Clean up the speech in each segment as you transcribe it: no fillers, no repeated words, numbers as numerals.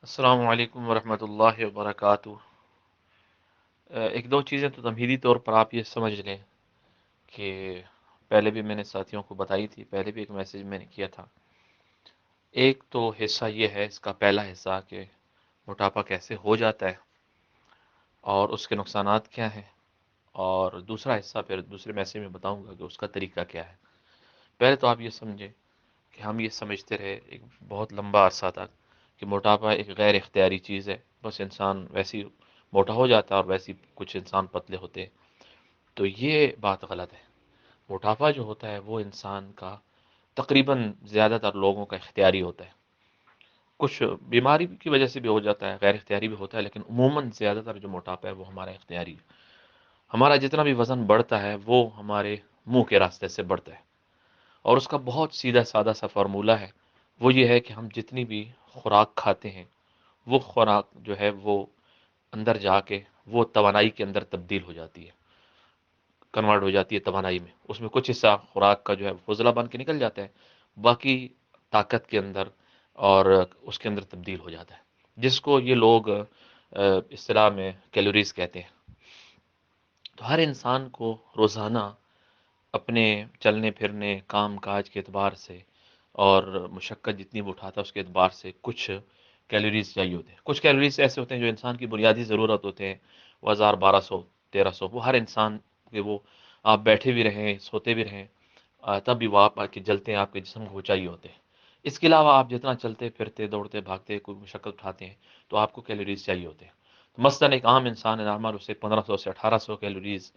السلام علیکم ورحمۃ اللہ وبرکاتہ۔ ایک دو چیزیں تو تمہیدی طور پر آپ یہ سمجھ لیں کہ پہلے بھی میں نے ساتھیوں کو بتائی تھی، پہلے بھی ایک میسج میں نے کیا تھا۔ ایک تو حصہ یہ ہے، اس کا پہلا حصہ کہ موٹاپا کیسے ہو جاتا ہے اور اس کے نقصانات کیا ہیں، اور دوسرا حصہ پھر دوسرے میسج میں بتاؤں گا کہ اس کا طریقہ کیا ہے۔ پہلے تو آپ یہ سمجھیں کہ ہم یہ سمجھتے رہے ایک بہت لمبا عرصہ تک کہ موٹاپا ایک غیر اختیاری چیز ہے، بس انسان ویسی موٹا ہو جاتا ہے اور ویسی کچھ انسان پتلے ہوتے ہیں۔ تو یہ بات غلط ہے۔ موٹاپا جو ہوتا ہے وہ انسان کا تقریباً زیادہ تر لوگوں کا اختیاری ہوتا ہے، کچھ بیماری کی وجہ سے بھی ہو جاتا ہے، غیر اختیاری بھی ہوتا ہے، لیکن عموماً زیادہ تر جو موٹاپا ہے وہ ہمارا اختیاری ہے۔ ہمارا جتنا بھی وزن بڑھتا ہے وہ ہمارے منہ کے راستے سے بڑھتا ہے، اور اس کا بہت سیدھا سادہ سا فارمولہ ہے، وہ یہ ہے کہ ہم جتنی بھی خوراک کھاتے ہیں وہ خوراک جو ہے وہ اندر جا کے وہ توانائی کے اندر تبدیل ہو جاتی ہے، کنورٹ ہو جاتی ہے توانائی میں۔ اس میں کچھ حصہ خوراک کا جو ہے فضلہ بن کے نکل جاتا ہے، باقی طاقت کے اندر اور اس کے اندر تبدیل ہو جاتا ہے، جس کو یہ لوگ اصطلاح میں کیلوریز کہتے ہیں۔ تو ہر انسان کو روزانہ اپنے چلنے پھرنے کام کاج کے اعتبار سے اور مشقت جتنی وہ اٹھاتا ہے اس کے اعتبار سے کچھ کیلوریز چاہیے ہوتے ہیں۔ کچھ کیلوریز ایسے ہوتے ہیں جو انسان کی بنیادی ضرورت ہوتے ہیں، وہ 1200 1300، وہ ہر انسان کے وہ آپ بیٹھے بھی رہیں سوتے بھی رہیں تب بھی وہ آپ کے جلتے ہیں، آپ کے جسم کو وہ چاہیے ہوتے ہیں۔ اس کے علاوہ آپ جتنا چلتے پھرتے دوڑتے بھاگتے کوئی مشقت اٹھاتے ہیں تو آپ کو کیلوریز چاہیے ہوتے ہیں۔ تو مثلاً ایک عام انسان ہے نارمل، اسے 1500 سے 1800 کیلوریز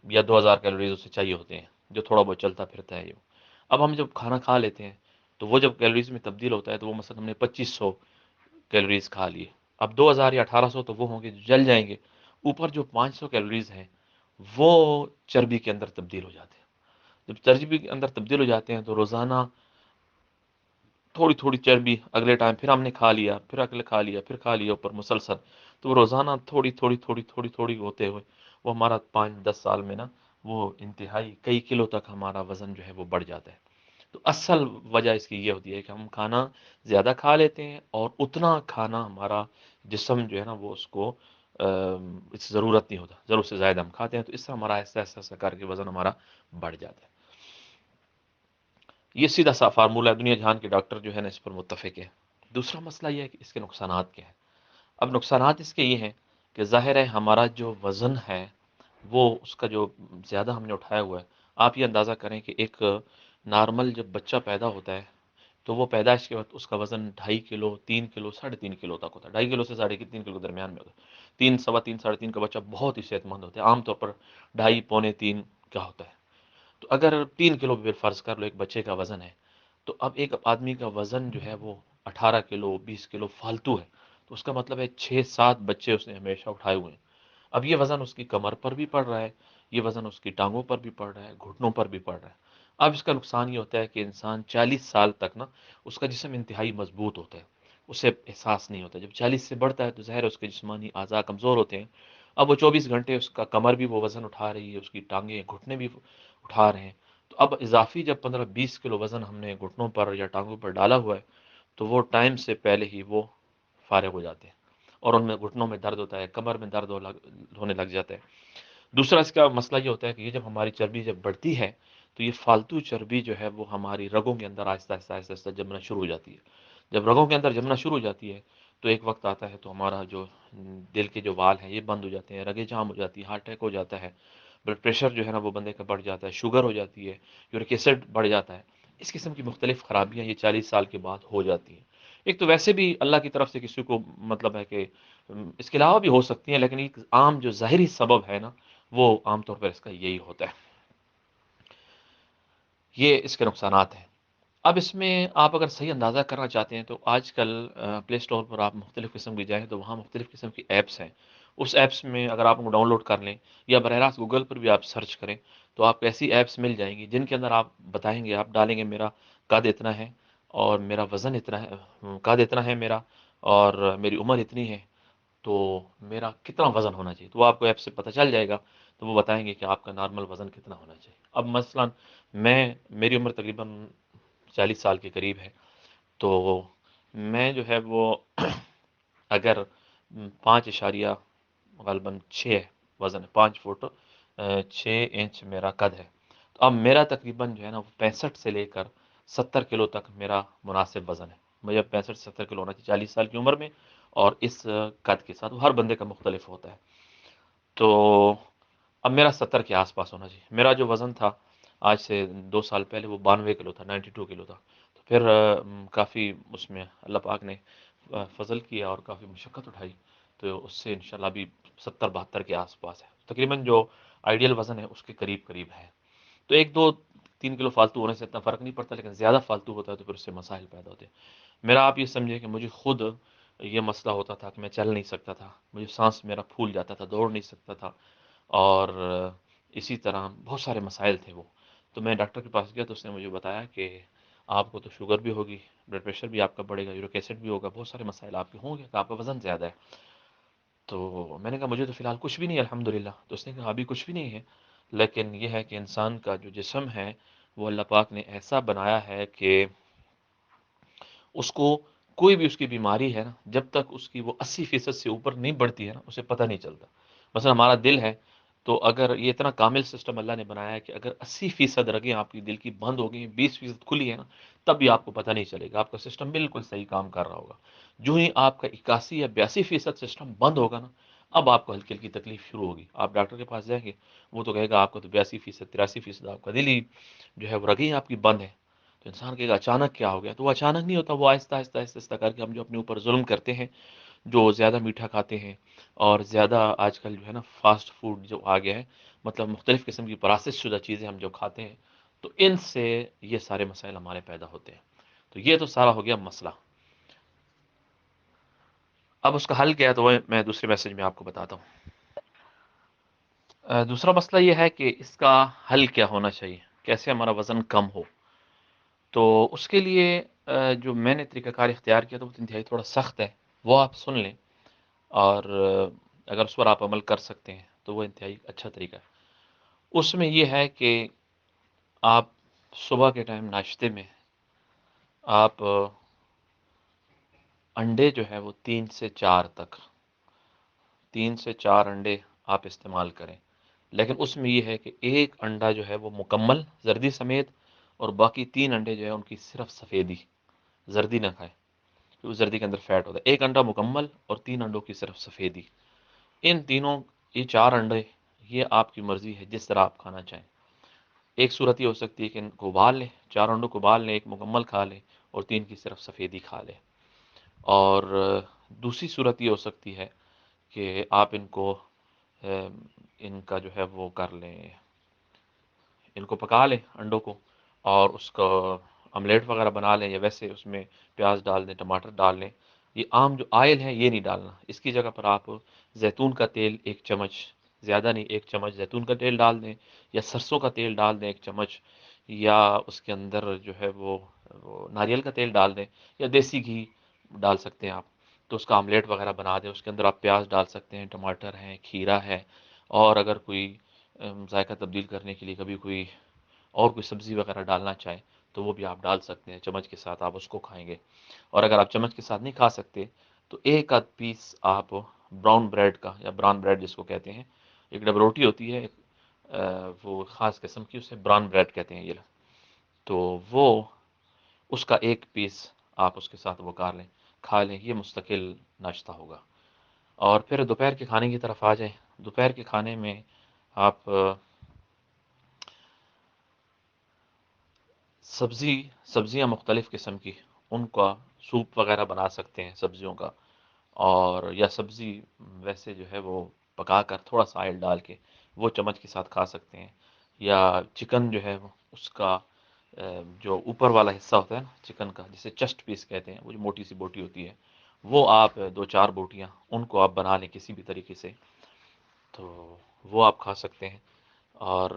یا 2000 کیلوریز اسے چاہیے ہوتے ہیں، جو تھوڑا بہت چلتا پھرتا ہے۔ اب ہم جب کھانا کھا لیتے ہیں تو وہ جب کیلوریز میں تبدیل ہوتا ہے تو وہ مثلا ہم نے 2500 کیلوریز کھا لیے، اب 2000 یا 1800 تو وہ ہوں گے جو جل جائیں گے، اوپر جو 500 کیلوریز ہیں وہ چربی کے اندر تبدیل ہو جاتے ہیں۔ جب چربی کے اندر تبدیل ہو جاتے ہیں تو روزانہ تھوڑی تھوڑی چربی اگلے ٹائم پھر ہم نے کھا لیا، پھر اگلے کھا لیا، پھر کھا لیا اوپر مسلسل، تو وہ روزانہ تھوڑی تھوڑی تھوڑی تھوڑی تھوڑی ہوتے ہوئے وہ ہمارا 5 10 سال میں نا وہ انتہائی کئی کلو تک ہمارا وزن جو ہے وہ بڑھ جاتا ہے۔ تو اصل وجہ اس کی یہ ہوتی ہے کہ ہم کھانا زیادہ کھا لیتے ہیں اور اتنا کھانا ہمارا جسم جو ہے نا وہ اس کو اس سے ضرورت نہیں ہوتا، ضرورت سے زائد ہم کھاتے ہیں، تو اس سے ہمارا ایسا ایسا ایسا کر کے وزن ہمارا بڑھ جاتا ہے۔ یہ سیدھا سا فارمولہ ہے، دنیا جہان کے ڈاکٹر جو ہے نا اس پر متفق ہے۔ دوسرا مسئلہ یہ ہے کہ اس کے نقصانات کیا ہیں۔ اب نقصانات اس کے یہ ہیں کہ ظاہر ہے ہمارا جو وزن ہے وہ اس کا جو زیادہ ہم نے اٹھایا ہوا ہے، آپ یہ اندازہ کریں کہ ایک نارمل جب بچہ پیدا ہوتا ہے تو وہ پیدائش کے وقت اس کا وزن 2.5 کلو 3 کلو 3.5 کلو تک ہوتا ہے، 2.5 کلو سے 3.5 کلو درمیان میں ہوتا ہے۔ 3 سوا 3 3.5 کا بچہ بہت ہی صحت مند ہوتا ہے، عام طور پر 2.5 پونے 3 کا ہوتا ہے۔ تو اگر 3 کلو بھی فرض کر لو ایک بچے کا وزن ہے، تو اب ایک آدمی کا وزن جو ہے وہ 18 کلو 20 کلو فالتو ہے، تو اس کا مطلب ہے 6 7 بچے اس نے ہمیشہ اٹھائے ہوئے ہیں۔ اب یہ وزن اس کی کمر پر بھی پڑ رہا ہے، یہ وزن اس کی ٹانگوں پر بھی پڑ رہا ہے، گھٹنوں پر بھی پڑ رہا ہے۔ اب اس کا نقصان یہ ہوتا ہے کہ انسان 40 سال تک نا اس کا جسم انتہائی مضبوط ہوتا ہے، اسے احساس نہیں ہوتا۔ جب 40 سے بڑھتا ہے تو ظاہر ہے اس کے جسمانی اعضاء کمزور ہوتے ہیں، اب وہ 24 گھنٹے اس کا کمر بھی وہ وزن اٹھا رہی ہے، اس کی ٹانگیں گھٹنے بھی اٹھا رہے ہیں، تو اب اضافی جب 15 20 کلو وزن ہم نے گھٹنوں پر یا ٹانگوں پر ڈالا ہوا ہے تو وہ ٹائم سے پہلے ہی وہ فارغ ہو جاتے ہیں، اور ان میں گھٹنوں میں درد ہوتا ہے، کمر میں درد ہونے لگ جاتا ہے۔ دوسرا اس کا مسئلہ یہ ہوتا ہے کہ یہ جب ہماری چربی جب بڑھتی ہے تو یہ فالتو چربی جو ہے وہ ہماری رگوں کے اندر آہستہ آہستہ آہستہ آہستہ جمنا شروع ہو جاتی ہے۔ جب رگوں کے اندر جمنا شروع ہو جاتی ہے تو ایک وقت آتا ہے تو ہمارا جو دل کے جو وال ہیں یہ بند ہو جاتے ہیں، رگیں جام ہو جاتی ہیں، ہارٹ اٹیک ہو جاتا ہے، بلڈ پریشر جو ہے نا وہ بندے کا بڑھ جاتا ہے، شوگر ہو جاتی ہے، یورک ایسڈ بڑھ جاتا ہے۔ اس قسم کی مختلف خرابیاں یہ 40 سال کے بعد ہو جاتی ہیں۔ ایک تو ویسے بھی اللہ کی طرف سے کسی کو مطلب ہے کہ اس کے علاوہ بھی ہو سکتی ہیں، لیکن ایک عام جو ظاہری سبب ہے نا وہ عام طور پر اس کا یہی ہوتا ہے۔ یہ اس کے نقصانات ہیں۔ اب اس میں آپ اگر صحیح اندازہ کرنا چاہتے ہیں تو آج کل پلے اسٹور پر آپ مختلف قسم کی جائیں تو وہاں مختلف قسم کی ایپس ہیں، اس ایپس میں اگر آپ ان کو ڈاؤن لوڈ کر لیں یا براہ راست گوگل پر بھی آپ سرچ کریں تو آپ کو ایسی ایپس مل جائیں گی جن کے اندر آپ بتائیں گے، آپ ڈالیں گے میرا قد اتنا ہے اور میرا وزن اتنا ہے، قد اتنا ہے میرا اور میری عمر اتنی ہے، تو میرا کتنا وزن ہونا چاہیے، تو وہ آپ کو ایپ سے پتہ چل جائے گا، تو وہ بتائیں گے کہ آپ کا نارمل وزن کتنا ہونا چاہیے۔ اب مثلا میری عمر تقریباً 40 سال کے قریب ہے، تو میں جو ہے وہ اگر 5 اشاریہ غالباً 6 وزن ہے، 5 فٹ 6 انچ میرا قد ہے، تو اب میرا تقریباً جو ہے نا وہ 65 سے لے کر 70 کلو تک میرا مناسب وزن ہے۔ مجھے 65 سے 70 کلو ہونا چاہیے 40 سال کی عمر میں، اور اس قد کے ساتھ وہ ہر بندے کا مختلف ہوتا ہے۔ تو اب میرا 70 کے آس پاس ہونا چاہیے۔ میرا جو وزن تھا آج سے 2 سال پہلے وہ 92 کلو تھا، 92 کلو تھا۔ تو پھر کافی اس میں اللہ پاک نے فضل کیا اور کافی مشقت اٹھائی، تو اس سے انشاءاللہ ابھی 70 72 کے آس پاس ہے، تقریباً جو آئیڈیل وزن ہے اس کے قریب قریب ہے۔ تو 1 2 3 کلو فالتو ہونے سے اتنا فرق نہیں پڑتا، لیکن زیادہ فالتو ہوتا ہے تو پھر اس سے مسائل پیدا ہوتے ہیں۔ میرا آپ یہ سمجھے کہ مجھے خود یہ مسئلہ ہوتا تھا کہ میں چل نہیں سکتا تھا، مجھے سانس میرا پھول جاتا تھا، دوڑ نہیں سکتا تھا، اور اسی طرح بہت سارے مسائل تھے وہ۔ تو میں ڈاکٹر کے پاس گیا تو اس نے مجھے بتایا کہ آپ کو تو شوگر بھی ہوگی، بلڈ پریشر بھی آپ کا بڑھے گا، یورک ایسڈ بھی ہوگا، بہت سارے مسائل آپ کے ہوں گے کہ آپ کا وزن زیادہ ہے۔ تو میں نے کہا مجھے تو فی الحال کچھ بھی نہیں ہے الحمدللہ۔ تو اس نے کہا ابھی کچھ بھی نہیں ہے، لیکن یہ ہے کہ انسان کا جو جسم ہے وہ اللہ پاک نے ایسا بنایا ہے کہ اس کو کوئی بھی اس کی بیماری ہے نا، جب تک اس کی وہ 80% سے اوپر نہیں بڑھتی ہے نا، اسے پتہ نہیں چلتا۔ مثلا ہمارا دل ہے، تو اگر یہ اتنا کامل سسٹم اللہ نے بنایا ہے کہ اگر 80% رگیں آپ کی دل کی بند ہو گئی ہیں، 20% کھلی ہے نا، تب بھی آپ کو پتہ نہیں چلے گا، آپ کا سسٹم بالکل صحیح کام کر رہا ہوگا۔ جو ہی آپ کا 81 یا 82% سسٹم بند ہوگا نا، اب آپ کو ہلکی ہلکی تکلیف شروع ہوگی۔ آپ ڈاکٹر کے پاس جائیں گے، وہ تو کہے گا آپ کو تو 82% 83% آپ کا دل ہی جو ہے وہ رگیں آپ کی بند ہے۔ تو انسان کہے گا اچانک کیا ہو گیا، تو وہ اچانک نہیں ہوتا، وہ آہستہ آہستہ آہستہ آہستہ کر کے ہم جو اپنے اوپر ظلم کرتے ہیں، جو زیادہ میٹھا کھاتے ہیں، اور زیادہ آج کل جو ہے نا فاسٹ فوڈ جو آ گیا ہے، مطلب مختلف قسم کی پروسیس شدہ چیزیں ہم جو کھاتے ہیں، تو ان سے یہ سارے مسائل ہمارے پیدا ہوتے ہیں۔ تو یہ تو سارا ہو گیا مسئلہ۔ اب اس کا حل کیا ہے تو وہ میں دوسرے میسج میں آپ کو بتاتا ہوں۔ دوسرا مسئلہ یہ ہے کہ اس کا حل کیا ہونا چاہیے، کیسے ہمارا وزن کم ہو۔ تو اس کے لیے جو میں نے طریقہ کار اختیار کیا تو وہ انتہائی تھوڑا سخت ہے، وہ آپ سن لیں، اور اگر اس پر آپ عمل کر سکتے ہیں تو وہ انتہائی اچھا طریقہ ہے۔ اس میں یہ ہے کہ آپ صبح کے ٹائم ناشتے میں آپ انڈے جو ہے وہ 3 سے 4 انڈے آپ استعمال کریں، لیکن اس میں یہ ہے کہ ایک انڈا جو ہے وہ مکمل زردی سمیت، اور باقی 3 انڈے جو ہے ان کی صرف سفیدی، زردی نہ کھائیں کیونکہ زردی کے اندر فیٹ ہوتا ہے۔ ایک انڈا مکمل اور 3 انڈوں کی صرف سفیدی، ان تینوں، یہ 4 انڈے، یہ آپ کی مرضی ہے جس طرح آپ کھانا چاہیں۔ ایک صورت یہ ہو سکتی ہے کہ ان کو ابال لیں، 4 انڈوں کو ابال لیں، ایک مکمل کھا لیں اور 3 کی صرف سفیدی کھا لیں۔ اور دوسری صورت یہ ہو سکتی ہے کہ آپ ان کو ان کا جو ہے وہ کر لیں، ان کو پکا لیں انڈوں کو، اور اس کو آملیٹ وغیرہ بنا لیں، یا ویسے اس میں پیاز ڈال دیں، ٹماٹر ڈال لیں۔ یہ عام جو آئل ہے یہ نہیں ڈالنا، اس کی جگہ پر آپ زیتون کا تیل 1 چمچ، زیادہ نہیں 1 چمچ زیتون کا تیل ڈال دیں، یا سرسوں کا تیل ڈال دیں 1 چمچ، یا اس کے اندر جو ہے وہ ناریل کا تیل ڈال دیں، یا دیسی گھی ڈال سکتے ہیں آپ۔ تو اس کا آملیٹ وغیرہ بنا دیں، اس کے اندر آپ پیاز ڈال سکتے ہیں، ٹماٹر ہیں، کھیرا ہے، اور اگر کوئی ذائقہ تبدیل کرنے کے لیے کبھی کوئی اور کوئی سبزی وغیرہ ڈالنا چاہیں تو وہ بھی آپ ڈال سکتے ہیں، چمچ کے ساتھ آپ اس کو کھائیں گے۔ اور اگر آپ چمچ کے ساتھ نہیں کھا سکتے تو ایک آدھ پیس آپ براؤن بریڈ کا، یا براؤن بریڈ جس کو کہتے ہیں، ایک ڈب روٹی ہوتی ہے وہ خاص قسم کی، اسے براؤن بریڈ کہتے ہیں یہ لوگ، تو وہ اس کا ایک پیس آپ اس کے ساتھ وہ کھا لیں، یہ مستقل ناشتہ ہوگا۔ اور پھر دوپہر کے کھانے کی طرف آ جائیں۔ دوپہر کے کھانے میں آپ سبزیاں مختلف قسم کی، ان کا سوپ وغیرہ بنا سکتے ہیں سبزیوں کا، اور یا سبزی ویسے جو ہے وہ پکا کر تھوڑا سا آئل ڈال کے وہ چمچ کے ساتھ کھا سکتے ہیں، یا چکن جو ہے اس کا جو اوپر والا حصہ ہوتا ہے نا چکن کا، جسے چسٹ پیس کہتے ہیں، وہ جو موٹی سی بوٹی ہوتی ہے، وہ آپ 2 4 بوٹیاں ان کو آپ بنا لیں کسی بھی طریقے سے، تو وہ آپ کھا سکتے ہیں۔ اور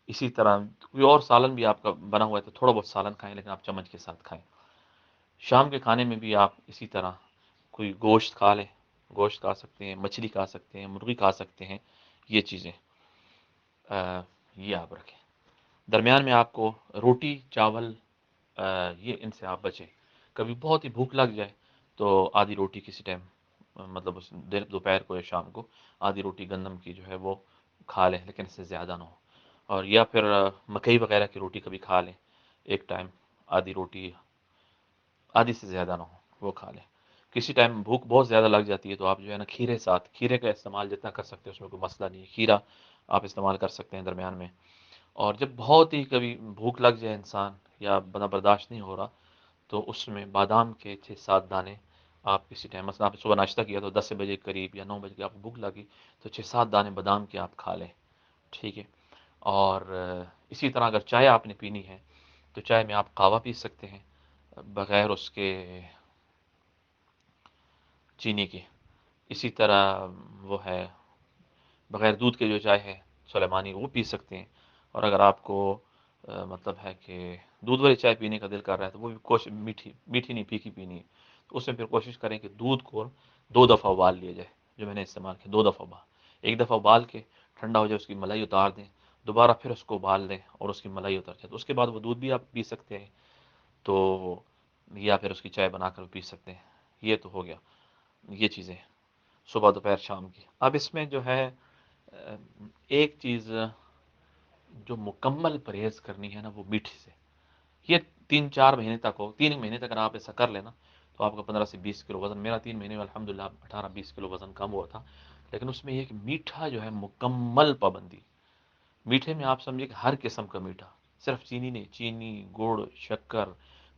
اسی طرح کوئی اور سالن بھی آپ کا بنا ہوا ہے تو تھوڑا بہت سالن کھائیں، لیکن آپ چمچ کے ساتھ کھائیں۔ شام کے کھانے میں بھی آپ اسی طرح کوئی گوشت کھا لیں، گوشت کھا سکتے ہیں، مچھلی کھا سکتے ہیں، مرغی کھا سکتے ہیں، یہ چیزیں یہ آپ رکھیں۔ درمیان میں آپ کو روٹی چاول یہ ان سے آپ بچیں۔ کبھی بہت ہی بھوک لگ جائے تو آدھی روٹی کسی ٹائم مطلب اس دوپہر کو یا شام کو آدھی روٹی گندم کی جو ہے وہ کھا لیں، لیکن اس سے زیادہ نہ ہو. اور یا پھر مکئی وغیرہ کی روٹی کبھی کھا لیں ایک ٹائم، آدھی روٹی، آدھی سے زیادہ نہ ہو وہ کھا لیں. کسی ٹائم بھوک بہت زیادہ لگ جاتی ہے تو آپ جو ہے نا کھیرے کا استعمال جتنا کر سکتے ہیں اس میں کوئی مسئلہ نہیں ہے، کھیرا آپ استعمال کر سکتے ہیں درمیان میں. اور جب بہت ہی کبھی بھوک لگ جائے انسان یا بنا برداشت نہیں ہو رہا تو اس میں بادام کے 6-7 دانے آپ کسی ٹائم، مثلا آپ نے صبح ناشتہ کیا تو 10 بجے قریب یا 9 بجے کی آپ کو بھوک لگی تو 6-7 دانے بادام کے آپ کھا لیں. ٹھیک ہے. اور اسی طرح اگر چائے آپ نے پینی ہے تو چائے میں آپ قہوہ پی سکتے ہیں بغیر اس کے چینی کے. اسی طرح وہ ہے بغیر دودھ کے جو چائے ہے سلیمانی وہ پی سکتے ہیں. اور اگر آپ کو مطلب ہے کہ دودھ والی چائے پینے کا دل کر رہا ہے تو وہ بھی میٹھی میٹھی نہیں پھیکی پینی ہے تو اس میں پھر کوشش کریں کہ دودھ کو 2 دفعہ ابال لیا جائے. جو میں نے استعمال کیا 2 دفعہ ابال، ایک دفعہ ابال کے ٹھنڈا ہو جائے اس کی ملائی اتار دیں، دوبارہ پھر اس کو ابال دیں اور اس کی ملائی اتر جائے تو اس کے بعد وہ دودھ بھی آپ پی سکتے ہیں. تو یا پھر اس کی چائے بنا کر پی سکتے ہیں. یہ تو ہو گیا یہ چیزیں صبح دوپہر شام کی. اب اس میں جو ہے ایک چیز جو مکمل پرہیز کرنی ہے نا وہ میٹھے سے. یہ 3-4 مہینے تک ہو، 3 مہینے تک اگر آپ ایسا کر لینا تو آپ کا 15 سے 20 کلو وزن، میرا 3 مہینے میں الحمدللہ 18-20 کلو وزن کم ہوا تھا. لیکن اس میں یہ کہ میٹھا جو ہے مکمل پابندی. میٹھے میں آپ سمجھے کہ ہر قسم کا میٹھا، صرف چینی نہیں، چینی، گڑ، شکر،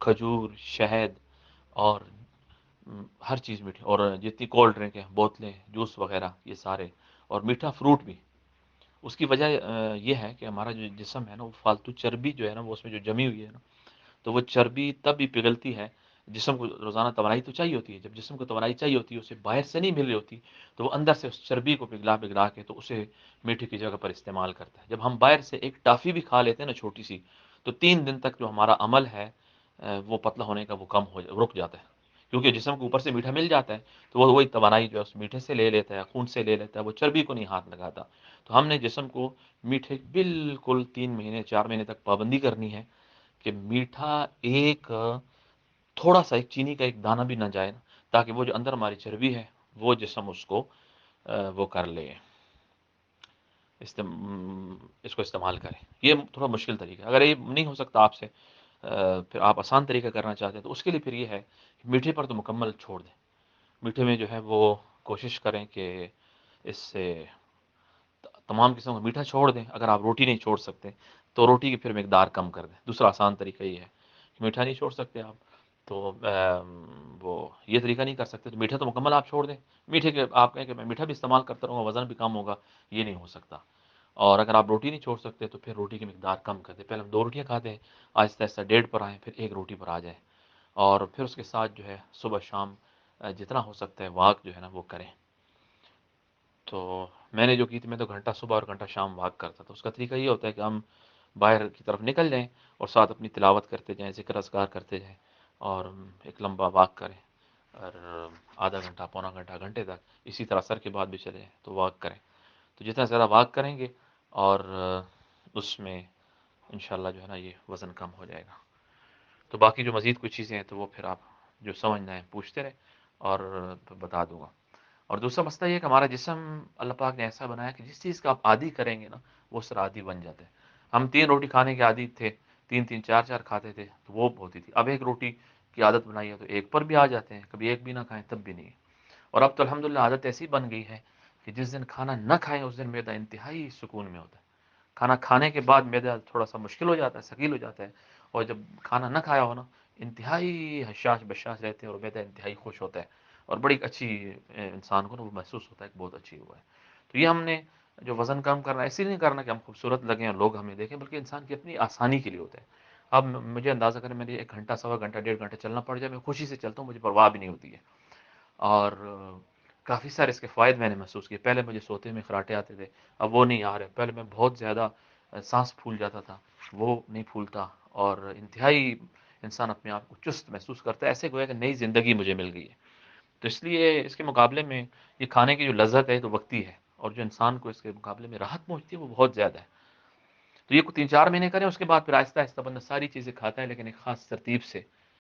کھجور، شہد اور ہر چیز میٹھی. اور جتنی کولڈ ڈرنک ہیں، بوتلیں، جوس وغیرہ یہ سارے، اور میٹھا فروٹ بھی. اس کی وجہ یہ ہے کہ ہمارا جو جسم ہے نا وہ فالتو چربی جو ہے نا وہ اس میں جو جمی ہوئی ہے نا تو وہ چربی تب بھی پگھلتی ہے. جسم کو روزانہ توانائی تو چاہیے ہوتی ہے، جب جسم کو توانائی چاہیے ہوتی ہے اسے باہر سے نہیں مل رہی ہوتی تو وہ اندر سے اس چربی کو پگھلا پگھلا کے تو اسے میٹھے کی جگہ پر استعمال کرتا ہے. جب ہم باہر سے ایک ٹافی بھی کھا لیتے ہیں نا چھوٹی سی تو 3 دن تک جو ہمارا عمل ہے وہ پتلا ہونے کا وہ کم ہو رک جاتا ہے، کیونکہ جسم کو اوپر سے میٹھا مل جاتا ہے تو وہ وہی توانائی جو ہے اس میٹھے سے لے لیتا ہے، خون سے لے لیتا ہے، وہ چربی کو نہیں ہاتھ لگاتا. تو ہم نے جسم کو میٹھے بالکل 3 مہینے 4 مہینے تک پابندی کرنی ہے کہ میٹھا ایک تھوڑا سا ایک چینی کا ایک دانہ بھی نہ جائے نا، تاکہ وہ جو اندر ہماری چربی ہے وہ جسم اس کو وہ کر لے، اس کو استعمال کریں. یہ تھوڑا مشکل طریقہ ہے. اگر یہ نہیں ہو سکتا آپ سے پھر آپ آسان طریقہ کرنا چاہتے ہیں تو اس کے لیے پھر یہ ہے کہ میٹھے پر تو مکمل چھوڑ دیں. میٹھے میں جو ہے وہ کوشش کریں کہ اس سے تمام قسم کا میٹھا چھوڑ دیں. اگر آپ روٹی نہیں چھوڑ سکتے تو روٹی کی پھر مقدار کم کر دیں. دوسرا آسان طریقہ یہ ہے کہ میٹھا نہیں چھوڑ سکتے آپ تو وہ یہ طریقہ نہیں کر سکتے تو میٹھا تو مکمل آپ چھوڑ دیں. میٹھے کے آپ کہیں کہ میں میٹھا بھی استعمال کرتا رہوں گا وزن بھی کم ہوگا، یہ نہیں ہو سکتا. اور اگر آپ روٹی نہیں چھوڑ سکتے تو پھر روٹی کی مقدار کم کر دیں. پہلے ہم 2 روٹیاں کھاتے ہیں، آہستہ آہستہ 1.5 پر آئیں، پھر 1 روٹی پر آ جائیں. اور پھر اس کے ساتھ جو ہے صبح شام جتنا ہو سکتا ہے واک جو ہے نا وہ کریں. تو میں نے جو کی تھی، میں تو گھنٹہ صبح اور گھنٹہ شام واک کرتا تھا. اس کا طریقہ یہ ہوتا ہے کہ ہم باہر کی طرف نکل جائیں اور ساتھ اپنی تلاوت کرتے جائیں، ذکر اذکار کرتے جائیں اور ایک لمبا واک کریں. اور آدھا گھنٹہ، پونا گھنٹہ، گھنٹے تک اسی طرح سر کے بعد بھی چلے جائیں تو واک کریں. تو جتنا زیادہ واک کریں گے اور اس میں انشاءاللہ جو ہے نا یہ وزن کم ہو جائے گا. تو باقی جو مزید کچھ چیزیں ہیں تو وہ پھر آپ جو سمجھنا ہے پوچھتے رہیں اور بتا دوں گا. اور دوسرا مسئلہ یہ ہے کہ ہمارا جسم اللہ پاک نے ایسا بنایا کہ جس چیز کا آپ عادی کریں گے نا وہ اس طرح عادی بن جاتے ہیں. ہم 3 روٹی کھانے کے عادی تھے، 3 3 4 4 کھاتے تھے تو وہ ہوتی تھی. اب 1 روٹی کی عادت بنائی ہے تو 1 پر بھی آ جاتے ہیں، کبھی 1 بھی نہ کھائیں تب بھی نہیں. اور اب تو الحمدللہ عادت ایسی بن گئی ہے کہ جس دن کھانا نہ کھائیں اس دن معدہ انتہائی سکون میں ہوتا ہے. کھانا کھانے کے بعد معدہ تھوڑا سا مشکل ہو جاتا ہے، ثقیل ہو جاتا ہے. اور جب کھانا نہ کھایا ہو نا انتہائی حشاش بشاش رہتے ہیں اور معدہ انتہائی خوش ہوتا ہے اور بڑی اچھی انسان کو نا وہ محسوس ہوتا ہے کہ بہت اچھی ہوا ہے. تو یہ ہم نے جو وزن کم کرنا ہے اسی لیے نہیں کرنا کہ ہم خوبصورت لگیں اور لوگ ہمیں دیکھیں، بلکہ انسان کی اپنی آسانی کے لیے ہوتا ہے. اب مجھے اندازہ کریں میرے 1 گھنٹہ، سوا گھنٹہ، 1.5 گھنٹہ چلنا پڑ جائے میں خوشی سے چلتا ہوں، مجھے پرواہ بھی نہیں ہوتی ہے. اور کافی سارے اس کے فوائد میں نے محسوس کیے. پہلے مجھے سوتے میں خراٹے آتے تھے، اب وہ نہیں آ رہے. پہلے میں بہت زیادہ سانس پھول جاتا تھا، وہ نہیں پھولتا. اور انتہائی انسان اپنے آپ کو چست محسوس کرتا ہے، ایسے گویا کہ نئی زندگی مجھے مل گئی ہے. تو اس لیے اس کے مقابلے میں یہ کھانے کی جو لذت ہے تو وقتی ہے، اور جو انسان کو اس کے مقابلے میں راحت پہنچتی ہے وہ بہت زیادہ ہے. تو یہ 3 4 مہینے کریں، اس کے بعد پھر آہستہ آہستہ بندہ ساری چیزیں کھاتا ہے لیکن ایک خاص ترتیب سے.